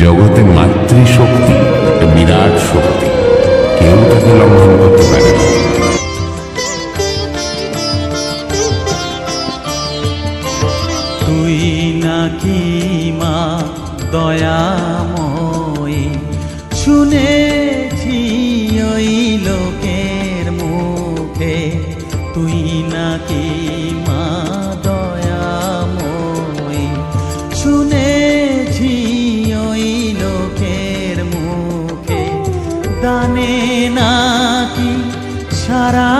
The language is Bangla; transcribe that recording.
জগতে মাতৃশক্তি একটা বিরাট শক্তি, কেউ তাকে লঙ্ঘন করতে পারে না। তুই নাকি মা দয়াময়ী, শুনেছি ওই লোকের মুখে, তুই নাকি মা দয়াময়ী, শুনেছি ওই লোকের মুখে, দানে নাকি সারা